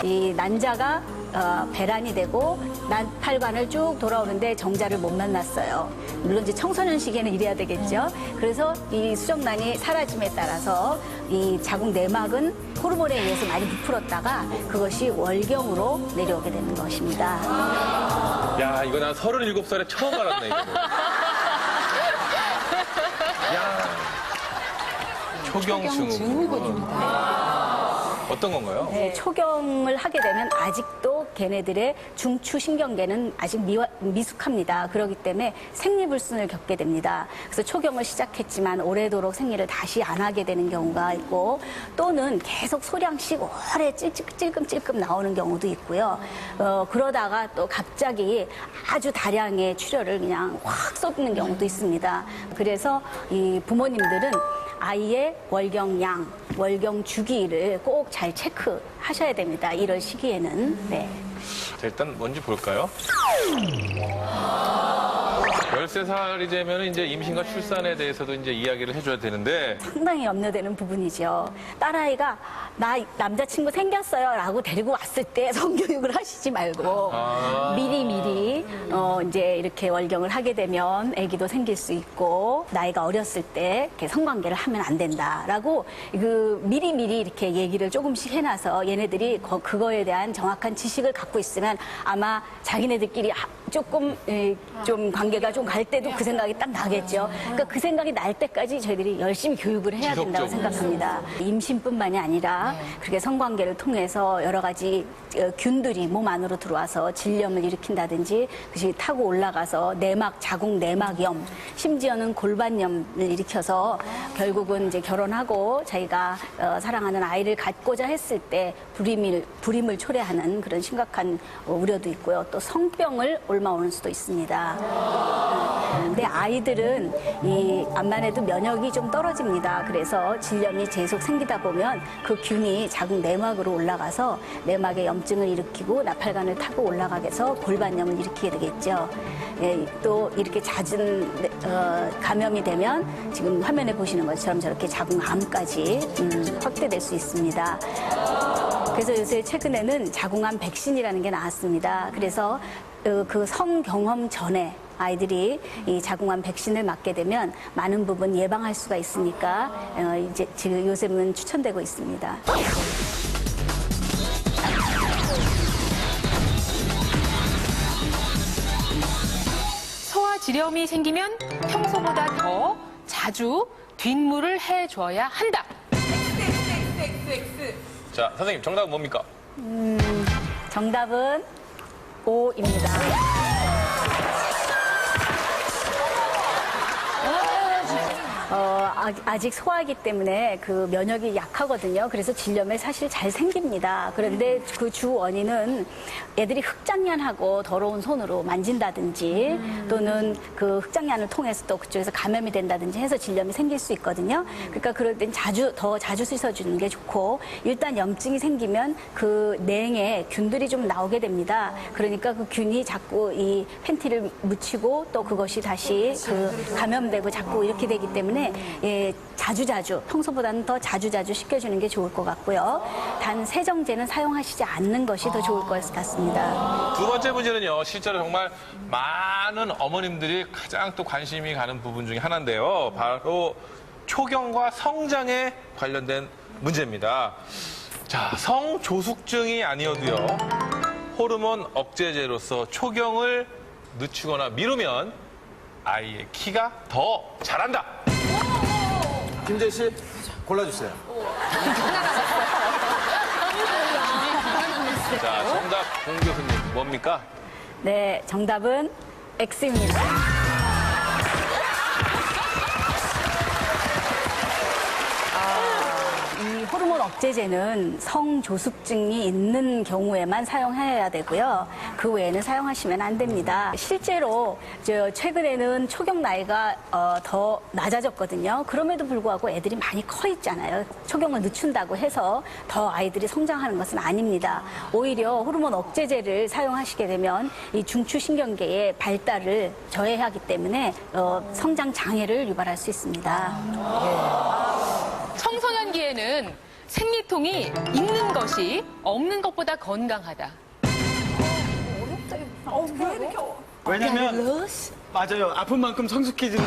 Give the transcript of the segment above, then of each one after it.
이 난자가 배란이 되고 나팔관을 쭉 돌아오는데 정자를 못 만났어요. 물론 이제 청소년 시기에는 이래야 되겠죠. 그래서 이 수정란이 사라짐에 따라서 이 자궁 내막은 호르몬에 의해서 많이 부풀었다가 그것이 월경으로 내려오게 되는 것입니다. 야, 이거 난 37살에 처음 알았네, 이거. 야, 초경 증후군입니다. 어떤 건가요? 네, 초경을 하게 되면 아직도 걔네들의 중추신경계는 아직 미숙합니다. 그렇기 때문에 생리불순을 겪게 됩니다. 그래서 초경을 시작했지만 오래도록 생리를 다시 안 하게 되는 경우가 있고 또는 계속 소량씩 오래 찔끔찔끔 나오는 경우도 있고요. 그러다가 또 갑자기 아주 다량의 출혈을 그냥 확 쏟는 경우도 있습니다. 그래서 이 부모님들은 아이의 월경량, 월경 주기를 꼭 잘 체크하셔야 됩니다. 이런 시기에는. 네. 자, 일단 뭔지 볼까요? 13살이 되면 이제 임신과 출산에 대해서도 이제 이야기를 해줘야 되는데 상당히 염려되는 부분이죠. 딸아이가 나 남자친구 생겼어요 라고 데리고 왔을 때 성교육을 하시지 말고 미리 이제 이렇게 월경을 하게 되면 아기도 생길 수 있고 나이가 어렸을 때 이렇게 성관계를 하면 안 된다라고 그 미리 이렇게 얘기를 조금씩 해놔서 얘네들이 그거에 대한 정확한 지식을 갖고 있으면 아마 자기네들끼리 조금 좀 관계가 좀 갈 때도 그 생각이 딱 나겠죠. 그러니까 그 생각이 날 때까지 저희들이 열심히 교육을 해야 된다고 생각합니다. 임신뿐만이 아니라 그렇게 성관계를 통해서 여러 가지 균들이 몸 안으로 들어와서 질염을 일으킨다든지 그것이 타고 올라가서 내막, 자궁 내막염, 심지어는 골반염을 일으켜서 결국은 이제 결혼하고 자기가 사랑하는 아이를 갖고자 했을 때 불임을 초래하는 그런 심각한 우려도 있고요. 또 성병을 옮아오는 수도 있습니다. 근데 아이들은 이 암만 해도 면역이 좀 떨어집니다. 그래서 질염이 계속 생기다 보면 그 균이 자궁 내막으로 올라가서 내막에 염증을 일으키고 나팔관을 타고 올라가게 해서 골반염을 일으키게 되겠죠. 또 이렇게 잦은 감염이 되면 지금 화면에 보시는 것처럼 저렇게 자궁암까지 확대될 수 있습니다. 그래서 요새 최근에는 자궁암 백신이라는 게 나왔습니다. 그래서 그 성경험 전에 아이들이 이 자궁암 백신을 맞게 되면 많은 부분 예방할 수가 있으니까 이제 지금 요즘은 추천되고 있습니다. 소화지렴이 생기면 평소보다 더 자주 뒷물을 해줘야 한다. 자, 선생님 정답은 뭡니까? 정답은 O입니다. 아직 소아기 때문에 그 면역이 약하거든요. 그래서 질염이 사실 잘 생깁니다. 그런데 그 주 원인은 애들이 흑장난하고 더러운 손으로 만진다든지 또는 그 흑장난을 통해서 또 그쪽에서 감염이 된다든지 해서 질염이 생길 수 있거든요. 그러니까 그럴 땐 더 자주 씻어주는 게 좋고 일단 염증이 생기면 그 냉에 균들이 좀 나오게 됩니다. 그러니까 그 균이 자꾸 이 팬티를 묻히고 또 그것이 다시 그 감염되고 자꾸 이렇게 되기 때문에 자주자주 평소보다는 더 자주자주 씻겨주는 게 좋을 것 같고요. 단 세정제는 사용하시지 않는 것이 더 좋을 것 같습니다. 두 번째 문제는요, 실제로 정말 많은 어머님들이 가장 또 관심이 가는 부분 중에 하나인데요. 바로 초경과 성장에 관련된 문제입니다. 자, 성조숙증이 아니어도요, 호르몬 억제제로서 초경을 늦추거나 미루면 아이의 키가 더 자란다. 김재 씨, 골라주세요. 자, 정답 공 교수님 뭡니까? 네, 정답은 X입니다. 이 호르몬 억제제는 성조숙증이 있는 경우에만 사용해야 되고요. 그 외에는 사용하시면 안 됩니다. 실제로 최근에는 초경 나이가 더 낮아졌거든요. 그럼에도 불구하고 애들이 많이 커 있잖아요. 초경을 늦춘다고 해서 더 아이들이 성장하는 것은 아닙니다. 오히려 호르몬 억제제를 사용하시게 되면 이 중추신경계의 발달을 저해하기 때문에 성장 장애를 유발할 수 있습니다. 청소년기에는 생리통이 있는 것이 없는 것보다 건강하다. 왜냐면 맞아요. 아픈 만큼 성숙해진다.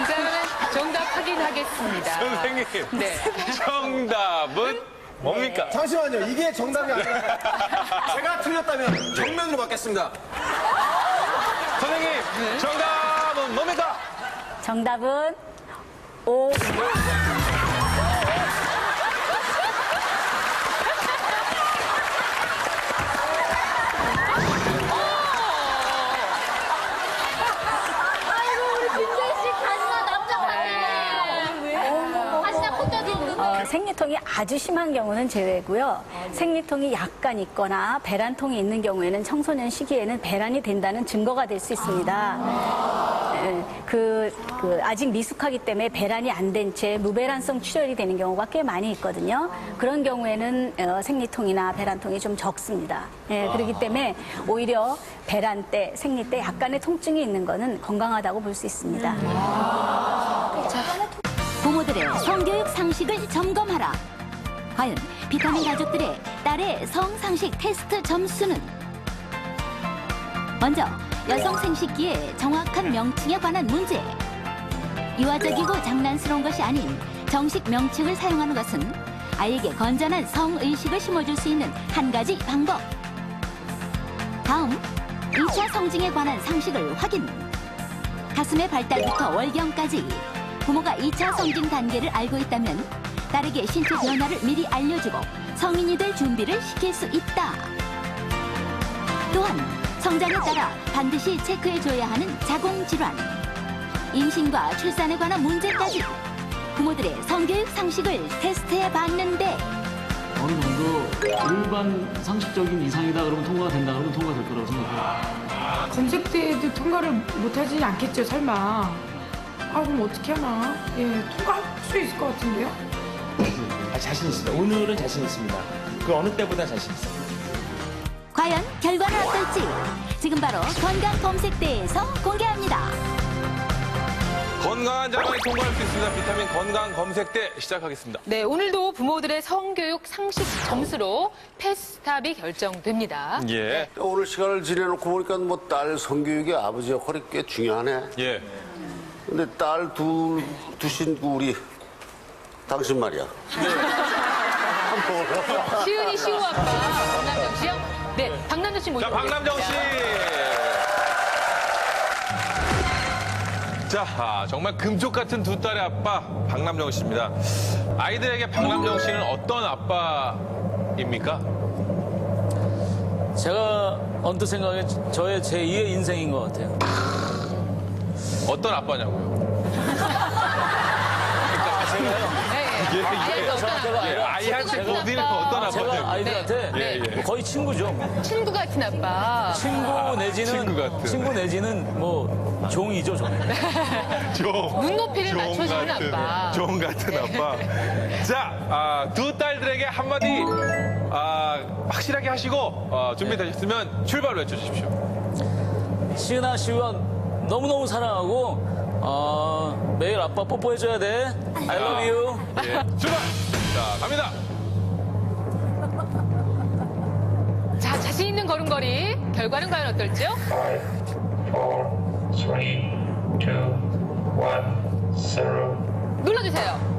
그러면 정답 확인하겠습니다. 선생님, 네. 정답은 뭡니까? 잠시만요. 이게 정답이 아니라 제가 틀렸다면 정면으로 받겠습니다. 선생님, 정답은 뭡니까? 정답은 오. 생리통이 아주 심한 경우는 제외고요. 생리통이 약간 있거나 배란통이 있는 경우에는 청소년 시기에는 배란이 된다는 증거가 될 수 있습니다. 아직 미숙하기 때문에 배란이 안 된 채 무배란성 출혈이 되는 경우가 꽤 많이 있거든요. 그런 경우에는 생리통이나 배란통이 좀 적습니다. 그렇기 때문에 오히려 배란 때, 생리 때 약간의 통증이 있는 거는 건강하다고 볼 수 있습니다. 부모들의 성교육 상식을 점검하라. 과연 비타민 가족들의 딸의 성상식 테스트 점수는? 먼저 여성 생식기의 정확한 명칭에 관한 문제. 유아적이고 장난스러운 것이 아닌 정식 명칭을 사용하는 것은 아이에게 건전한 성의식을 심어줄 수 있는 한 가지 방법. 다음, 2차 성징에 관한 상식을 확인. 가슴의 발달부터 월경까지 부모가 2차 성징 단계를 알고 있다면 딸에게 신체 변화를 미리 알려주고 성인이 될 준비를 시킬 수 있다. 또한 성장에 따라 반드시 체크해줘야 하는 자궁질환, 임신과 출산에 관한 문제까지 부모들의 성교육 상식을 테스트해봤는데 어느 정도 일반 상식적인 이상이다 그러면 통과가 된다 그러면 통과될 거라고 생각해요. 검색 때에도 통과를 못하지 않겠죠, 설마. 그럼 어떻게 하나? 예, 통과할 수 있을 것 같은데요? 자신 있습니다. 오늘은 자신 있습니다. 그 어느 때보다 자신 있어요. 과연 결과는 어떨지 지금 바로 건강검색대에서 공개합니다. 건강한 자만이 통과할 수 있습니다. 비타민 건강 검색대 시작하겠습니다. 네, 오늘도 부모들의 성교육 상식 점수로 패스탑이 결정됩니다. 예. 오늘 시간을 지내놓고 보니까 뭐 딸 성교육에 아버지 역할이 꽤 중요하네. 예. 근데 딸 두신 우리 당신 말이야. 시은이 시우 아빠 박남정 씨요? 네, 박남정 씨 자, 모셔보겠습니다. 박남정 씨. 자, 정말 금쪽 같은 두 딸의 아빠 박남정 씨입니다. 아이들에게 박남정 씨는 어떤 아빠입니까? 제가 언뜻 생각에 저의 제2의 인생인 것 같아요. 어떤 아빠냐고요? 네, 아이가 어떤 아빠? 아이한테 친구 보디는 같은 아빠. 어떤 제가 아빠냐고요? 아이들한테 예, 예. 뭐 거의 친구죠. 친구 같은 아빠. 친구 같은. 친구 내지는 뭐 종이죠, 종. 눈높이를 맞춰주는 아빠. 종 같은 아빠. 자, 두 딸들에게 한마디 확실하게 하시고 준비되셨으면 출발 외쳐주십시오. 시은아, 시우야 너무너무 사랑하고 매일 아빠 뽀뽀해줘야 돼. I love you. 예, 출발! 자, 갑니다. 자, 자신 있는 걸음걸이. 결과는 과연 어떨지요? 5, 4, 3, 2, 1, 0. 눌러주세요.